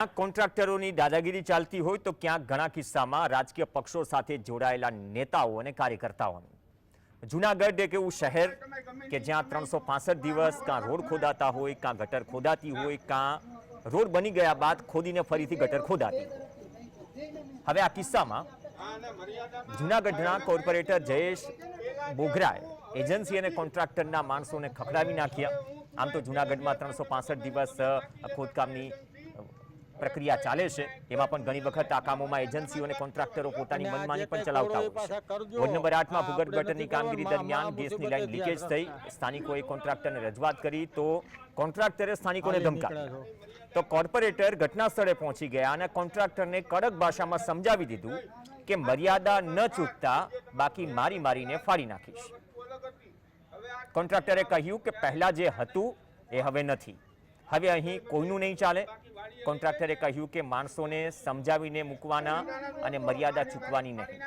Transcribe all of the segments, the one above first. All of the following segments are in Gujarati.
કોન્ટ્રાક્ટરોની દાદાગીરી ચાલતી હોય તો ક્યાંક ઘણા કિસ્સામાં રાજકીય પક્ષો સાથે જોડાયેલા નેતાઓ અને કાર્યકર્તાઓનું જૂનાગઢ એક એવું શહેર કે જ્યાં 365 દિવસ કાં રોડ ખોદાતા હોય, કાં ગટર ખોદાતી હોય, કાં રોડ બની ગયા બાદ ખોદીને ફરીથી ગટર ખોદાતી. હવે આ કિસ્સામાં જૂનાગઢના કોર્પોરેટર જયેશ બોગરાએ એજન્સી અને કોન્ટ્રાક્ટરના માણસોને ખખડાવી નાખ્યા. આમ તો જૂનાગઢમાં 365 દિવસ ખોદકામની પ્રક્રિયા ચાલે છે, એમાં પણ ઘણી વખત આ કામોમાં એજન્સીઓ અને કોન્ટ્રાક્ટરો પોતાની મનમાની પણ ચલાવતા હોય છે. વોર્ડ નંબર 8માં ભૂગર્ભ ગટરની કામગીરી દરમિયાન ગેસની લાઈન લીકેજ થઈ. સ્થાનિકોએ કોન્ટ્રાક્ટરને રજૂઆત કરી તો કોન્ટ્રાક્ટરે સ્થાનિકોને ધમકાવ્યા. તો કોર્પોરેટર ઘટના સ્થળે પહોંચી ગયા અને કોન્ટ્રાક્ટરને કડક ભાષામાં સમજાવી દીધું કે મર્યાદા ન ચૂકતા બાકી મારીને ફાડી નાખીશ. કોન્ટ્રાક્ટરે કહ્યું કે પહેલા જે હતું એ હવે નથી, હવે અહીં કોઈનું નહીં ચાલે. કોન્ટ્રાક્ટરે કહ્યું કે માણસોને સમજાવીને મૂકવાના અને મર્યાદા ચૂકવાની નહીં,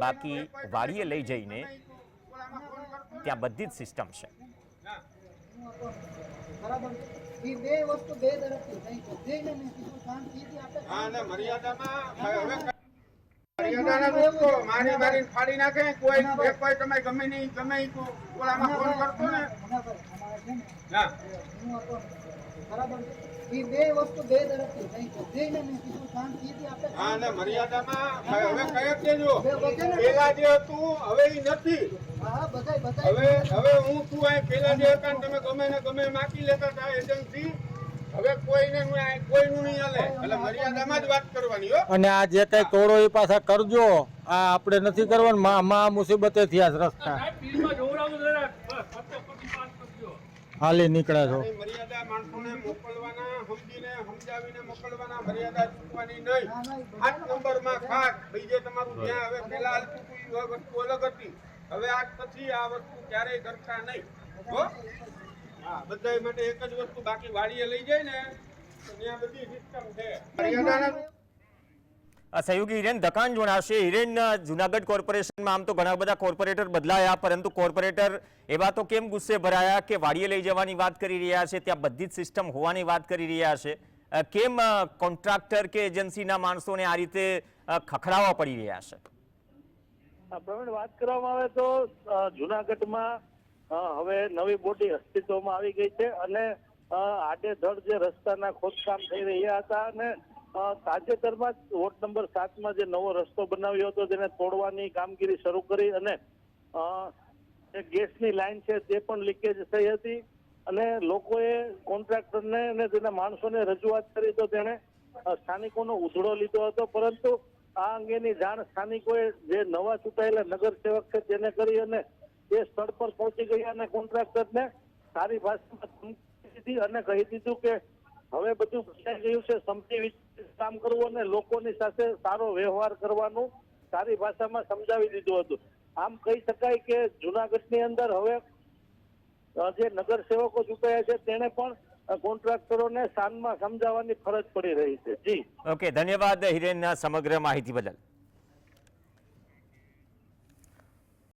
બાકી વાડીએ લઈ જઈને ત્યાં બધી જ સિસ્ટમ છે. મારી ફાડી નાખે કોઈ તમે ગમે નહીં ગમે ઓલામાં ફોન કરતો ને બરાબર એ બે વસ્તુ બે તરફથી થઈ છે. જઈને મેં કીધું શાંતિથી આપણે હા ને મર્યાદામાં હવે કઈ દેજો. પેલા જે હતું હવે ઈ નથી. હા બધાય હવે હું તું આ પેલા જે હતા તમે ગમે ને ગમે માકી લેતા હતા એજન્સી, હવે કોઈનું નહીં હાલે. એટલે મર્યાદામાં જ વાત કરવાની હો. અને આ જે કઈ તોડો એ પાછા કરજો, આ આપણે નથી કરવાનું. માં મુસીબતે થયા રસ્તા હાલી નીકળ્યા છો. મર્યાદા માણસોને મોકલવાના, સમજાવીને મોકલવાના, મર્યાદા ચૂકવાની નહીં. 8 નંબરમાં ખાસ બીજે તમારું ત્યાં હવે પેલા હાલતું વસ્તુ અલગ હતી, હવે આજ પછી આ વસ્તુ ક્યારેય કરતા નહીં હો. હા બધા માટે એક જ વસ્તુ, બાકી વાડીએ લઈ જાય ને તો ત્યાં બધી સિસ્ટમ છે. મર્યાદાના સહયોગી હિરેન ધકાન જોડાશે. હિરેન, જૂનાગઢ કોર્પોરેશનમાં આમ તો ઘણા બધા કોર્પોરેટર બદલાયા, પરંતુ કોર્પોરેટર એવા તો કેમ ગુસ્સે ભરાયા કે વાડીએ લઈ જવાની વાત કરી રહ્યા છે, ત્યાં બધી જ સિસ્ટમ હોવાની વાત કરી રહ્યા છે? કેમ કોન્ટ્રાક્ટર કે એજન્સીના માણસોને આ રીતે ખખડાવવા પડી રહ્યા છે? પ્રવીણ, વાત કરવામાં આવે તો જૂનાગઢમાં હવે નવી બોડી અસ્તિત્વમાં આવી ગઈ છે અને આડેધડ જે રસ્તાના ખોદકામ થઈ રહ્યા હતા અને તાજેતરમાં વોર્ડ નંબર 7માં જે નવો રસ્તો બનાવ્યો હતો તેને તોડવાની કામગીરી શરૂ કરી અને ગેસની લાઈન છે તે પણ લીકેજ થઈ હતી અને લોકોએ કોન્ટ્રાક્ટરને અને તેના માણસોને રજૂઆત કરી તો તેણે સ્થાનિકોનો ઉધડો લીધો હતો, પરંતુ આ અંગેની જાણ સ્થાનિકોએ જે નવા ચૂંટાયેલા નગરસેવક છે તેને કરી અને તે સ્થળ પર પહોંચી ગયા અને કોન્ટ્રાક્ટરને સારી ભાષામાં ધમકી દીધી અને કહી દીધું કે હવે બધું બદલાઈ ગયું છે, સમજી કામ કરવું અને લોકોની સાથે સારો વ્યવહાર કરવાનું સારી ભાષામાં સમજાવી દીધું હતું. આમ કહી શકાય કે જૂનાગઢની અંદર હવે જે નગરસેવકો ચૂંટાયા છે તેને પણ કોન્ટ્રાક્ટરોને શાનમાં સમજાવવાની ફરજ પડી રહી છે. જી ઓકે, ધન્યવાદ હિરેન સમગ્ર માહિતી બદલ.